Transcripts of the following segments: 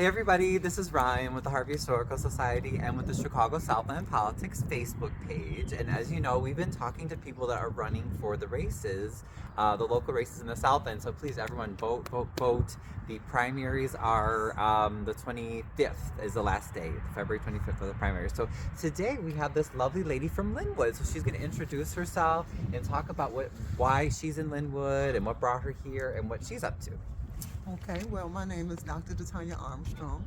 Hey everybody, this is Ryan with the Harvey Historical Society and with the Chicago Southland Politics Facebook page. And as you know, we've been talking to people that are running for the races, the local races in the Southland. So please, everyone, vote, vote, vote. The primaries are the 25th is the last day, February 25th are the primaries. So today we have this lovely lady from Lynwood. So she's going to introduce herself and talk about why she's in Lynwood and what brought her here and what she's up to. Okay, well, my name is Dr. Detonya Armstrong.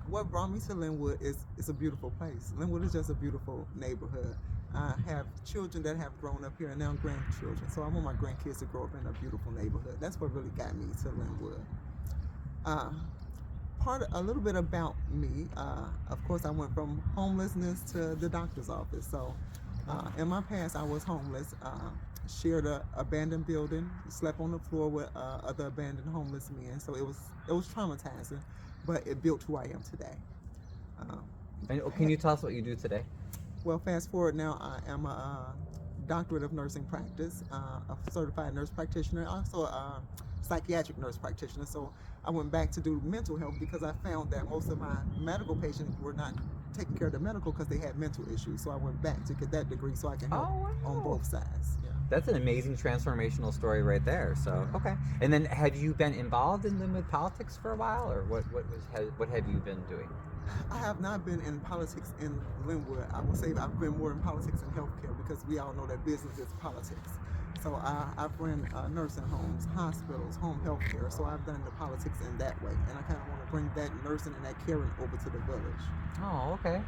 What brought me to Lynwood is it's a beautiful place. Lynwood is just a beautiful neighborhood. I have children that have grown up here and now grandchildren, so I want my grandkids to grow up in a beautiful neighborhood. That's what really got me to Lynwood. A little bit about me. Of course, I went from homelessness to the doctor's office. So, in my past, I was homeless. Shared a abandoned building, slept on the floor with other abandoned homeless men. So it was traumatizing, but it built who I am today. And can you tell us what you do today? Well, fast forward now, I am a doctorate of nursing practice, a certified nurse practitioner, also a psychiatric nurse practitioner. So I went back to do mental health because I found that most of my medical patients were not taking care of the medical because they had mental issues. So I went back to get that degree so I can help on both sides. Yeah. That's an amazing transformational story right there. So okay. And then have you been involved in Lynwood politics for a while, or what have you been doing? I have not been in politics in Lynwood. I would say I've been more in politics in healthcare because we all know that business is politics. So I've run nursing homes, hospitals, home healthcare. So I've done the politics in that way, and I kind of want to bring that nursing and that caring over to the village. Oh, okay.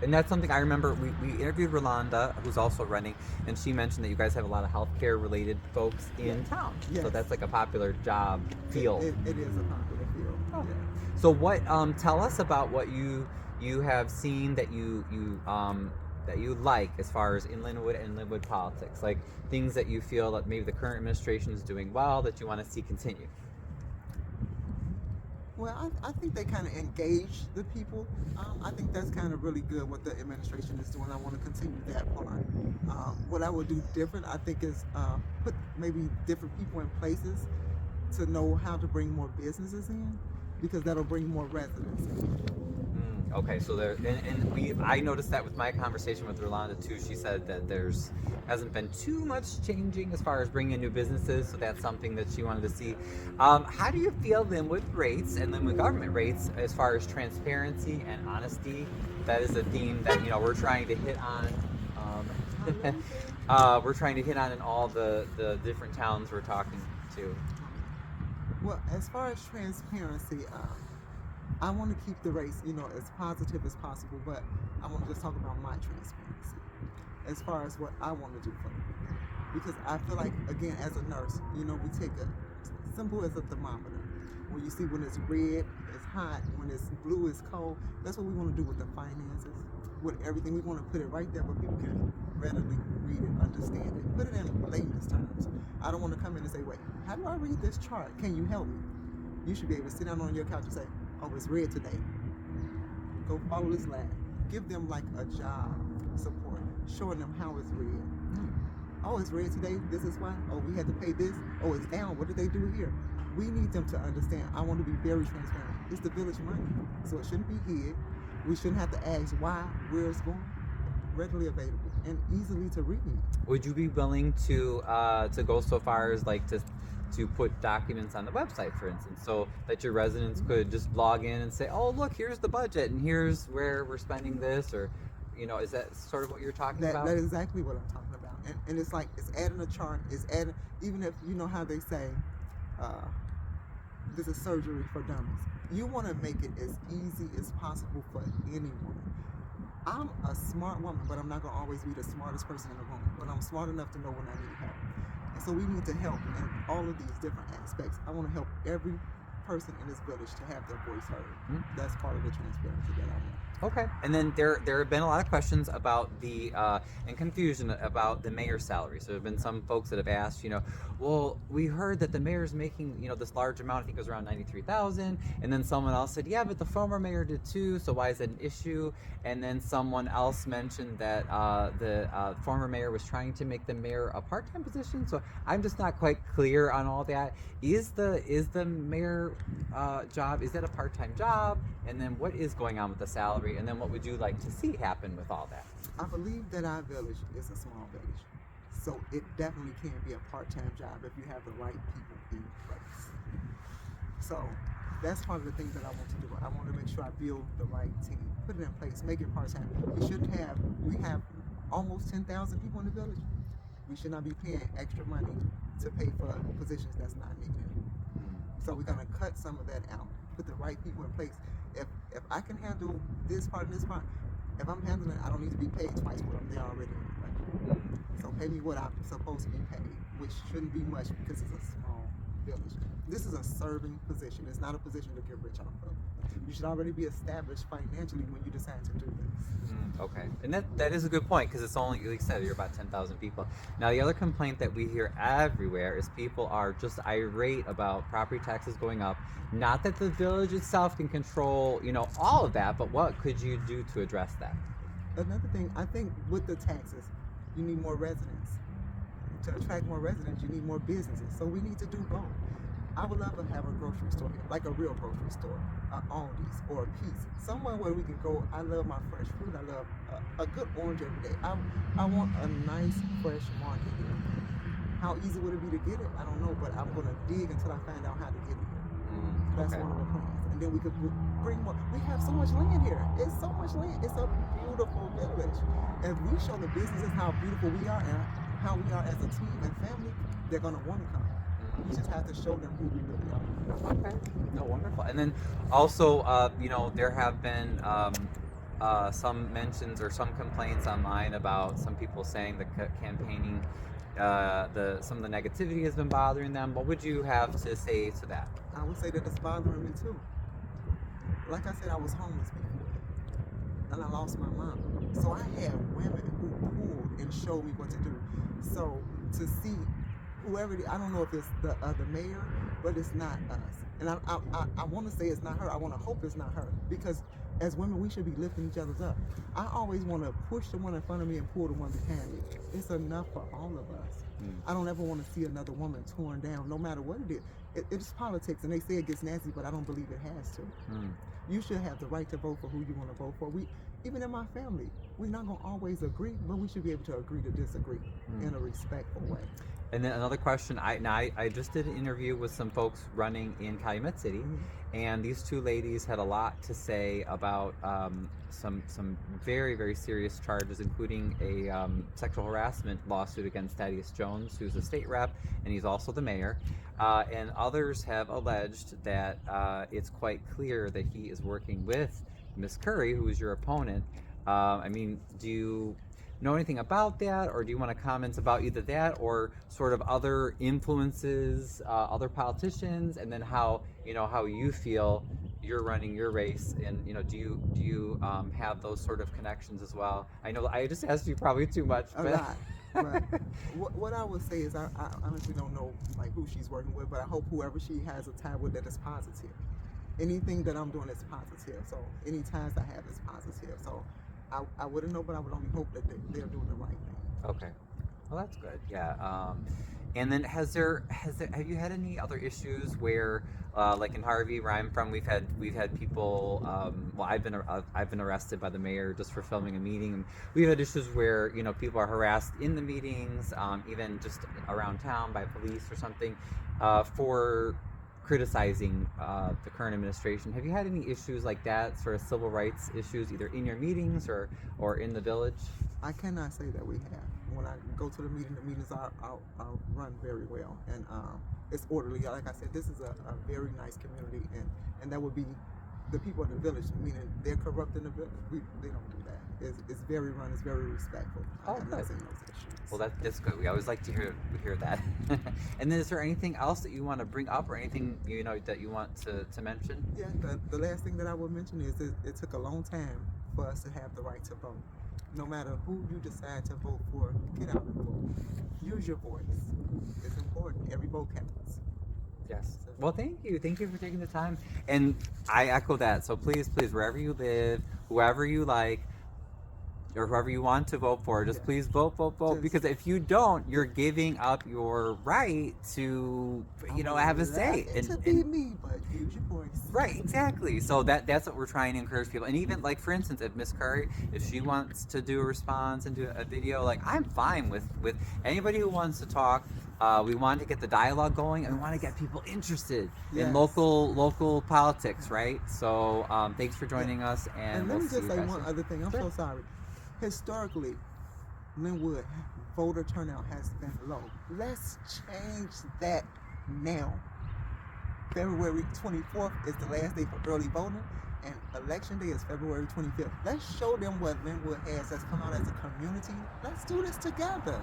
And that's something I remember. We interviewed Rolanda, who's also running, and she mentioned that you guys have a lot of healthcare related folks in town. Yes. So that's like a popular job field. It is a popular field. Oh. Yeah. So what? Tell us about what you have seen that you like as far as in Lynwood and Lynwood politics, like things that you feel that maybe the current administration is doing well that you want to see continue. Well, I think they kind of engage the people. I think that's kind of really good what the administration is doing. I want to continue that part. What I would do different, I think, is put maybe different people in places to know how to bring more businesses in, because that'll bring more residents in. Okay, so there, I noticed that with my conversation with Rolanda too. She said that there's hasn't been too much changing as far as bringing in new businesses, so that's something that she wanted to see. How do you feel Lynwood rates and Lynwood government rates as far as transparency and honesty? That is a theme that we're trying to hit on. We're trying to hit on in all the different towns we're talking to. Well, as far as transparency, I want to keep the race, as positive as possible, but I want to just talk about my transparency as far as what I want to do for the people. Because I feel like, again, as a nurse, we take a simple as a thermometer. When you see when it's red, it's hot. When it's blue, it's cold. That's what we want to do with the finances, with everything. We want to put it right there where people can readily read it, understand it, put it in layman's terms. I don't want to come in and say, wait, how do I read this chart? Can you help me? You should be able to sit down on your couch and say, oh, it's red today. Go follow this line. Give them like a job support, showing them how it's red. Oh, it's red today. This is why. Oh, we had to pay this. Oh, it's down. What did they do here? We need them to understand. I want to be very transparent. It's the village money, so it shouldn't be hid. We shouldn't have to ask why, where it's going. Readily available and easily to read. Would you be willing to go so far as like to put documents on the website, for instance, so that your residents could just log in and say, oh, look, here's the budget and here's where we're spending this, or is that sort of what you're talking about? That is exactly what I'm talking about. And it's like, it's adding a chart, it's adding, even if how they say this is surgery for dummies. You want to make it as easy as possible for anyone. I'm a smart woman, but I'm not going to always be the smartest person in the room. But I'm smart enough to know when I need help. And so we need to help in all of these different aspects. I want to help every person in this village to have their voice heard. That's part of the transparency that I want. Okay, and then there have been a lot of questions about the and confusion about the mayor's salary. So there have been some folks that have asked, well, we heard that the mayor's making this large amount. I think it was around 93,000, and then someone else said, yeah, but the former mayor did too. So why is that an issue? And then someone else mentioned that the former mayor was trying to make the mayor a part-time position. So I'm just not quite clear on all that. Is the mayor job, is that a part-time job? And then what is going on with the salary? And then what would you like to see happen with all that? I believe that our village is a small village, so it definitely can be a part-time job if you have the right people in place. So that's part of the things that I want to do. I want to make sure I build the right team, put it in place, make it part-time. We have almost 10,000 people in the village. We should not be paying extra money to pay for positions that's not needed. So we're gonna cut some of that out, put the right people in place. If I can handle this part and this part, if I'm handling it, I don't need to be paid twice what I'm there already anyway. So pay me what I'm supposed to be paid, which shouldn't be much because it's a small village. This is a serving position. It's not a position to get rich off of. You should already be established financially when you decide to do this. Okay, and that is a good point because it's only, like you said, you're about 10,000 people. Now, the other complaint that we hear everywhere is people are just irate about property taxes going up. Not that the village itself can control, all of that, but what could you do to address that? Another thing, I think with the taxes, you need more residents. To attract more residents, you need more businesses. So we need to do both. I would love to have a grocery store here, like a real grocery store, Aldi's or a Pete's, somewhere where we can go. I love my fresh fruit. I love a good orange every day. I want a nice fresh market here. How easy would it be to get it? I don't know, but I'm gonna dig until I find out how to get it here. That's Okay. one of the plans. And then we could bring more. We have so much land here. It's so much land. It's a beautiful village. If we show the businesses how beautiful we are and how we are as a team and family, they're gonna want to come. We just have to show them who we really are. Okay. No, wonderful. And then also, there have been some mentions or some complaints online about some people saying the campaigning, some of the negativity has been bothering them. What would you have to say to that? I would say that it's bothering me too. Like I said, I was homeless before, and I lost my mom. So I had women who pulled and showed me what to do. So to see whoever I don't know if it's the mayor, but it's not us. And I want to say it's not her. I want to hope it's not her, because as women we should be lifting each other's up. I always want to push the one in front of me and pull the one behind me. It's enough for all of us. I don't ever want to see another woman torn down, no matter what it is. It's politics, and they say it gets nasty, but I don't believe it has to. You should have the right to vote for who you want to vote for. Even in my family, we're not going to always agree, but we should be able to agree to disagree in a respectful way. And then another question, I just did an interview with some folks running in Calumet City, and these two ladies had a lot to say about some very, very serious charges, including a sexual harassment lawsuit against Thaddeus Jones, who's a state rep, and he's also the mayor. And others have alleged that it's quite clear that he is working with Miss Curry, who is your opponent. Do you know anything about that, or do you want to comment about either that or sort of other influences, other politicians, and then how you feel you're running your race, and do you have those sort of connections as well? I know I just asked you probably too much, A but lot. But what I would say is I honestly don't know who she's working with, but I hope whoever she has a tie with that is positive. Anything that I'm doing is positive. So any ties I have is positive. So I wouldn't know, but I would only hope that they're doing the right thing. Okay. Well, that's good. Yeah. And then have you had any other issues where, like in Harvey, where I'm from, we've had people. I've been arrested by the mayor just for filming a meeting. We've had issues where people are harassed in the meetings, even just around town by police or something, for criticizing the current administration. Have you had any issues like that, sort of civil rights issues, either in your meetings or in the village? I cannot say that we have. When I go to the meetings are run very well, and it's orderly. Like I said, this is a very nice community, and that would be the people in the village, meaning they're corrupt in the village. They don't do that. It's very run. It's very respectful. I have not seen those issues. Well, that's good. We always like to hear that. And then, is there anything else that you want to bring up, or anything that you want to mention? Yeah, the last thing that I would mention is it took a long time for us to have the right to vote. No matter who you decide to vote for, get out and vote. Use your voice. It's important. Every vote counts. Yes. Well, thank you. Thank you for taking the time. And I echo that. So please, please, wherever you live, whoever you like, or whoever you want to vote for, just Yeah. please vote, vote, vote. Just- Because if you don't, you're giving up your right to, have a say. To be me, but use your voice. Right, exactly. So that's what we're trying to encourage people. And even like for instance, if Miss Curry, if she wants to do a response and do a video, like I'm fine with anybody who wants to talk. We want to get the dialogue going, and we want to get people interested in Yes. local politics, right? So thanks for joining us, and And we'll let me see just you say guys one soon. other thing. I'm Sure. so sorry. Historically, Lynwood voter turnout has been low. Let's change that now. February 24th is the last day for early voting, and election day is February 25th. Let's show them what Lynwood has. Let's come out as a community. Let's do this together.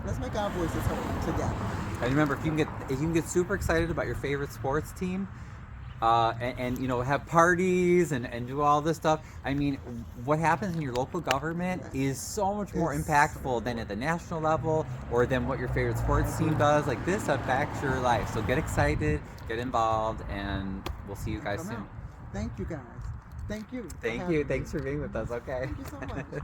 Let's make our voices heard together. And remember, if you can get super excited about your favorite sports team, and have parties and do all this stuff. I mean, what happens in your local government is so much more It's- impactful than at the national level or than what your favorite sports team does. Like this affects your life. So get excited, get involved, and we'll see you guys Come soon. out. Thank you guys. Thank you. for Thank having you. me. Thanks for being with us. Okay. Thank you so much.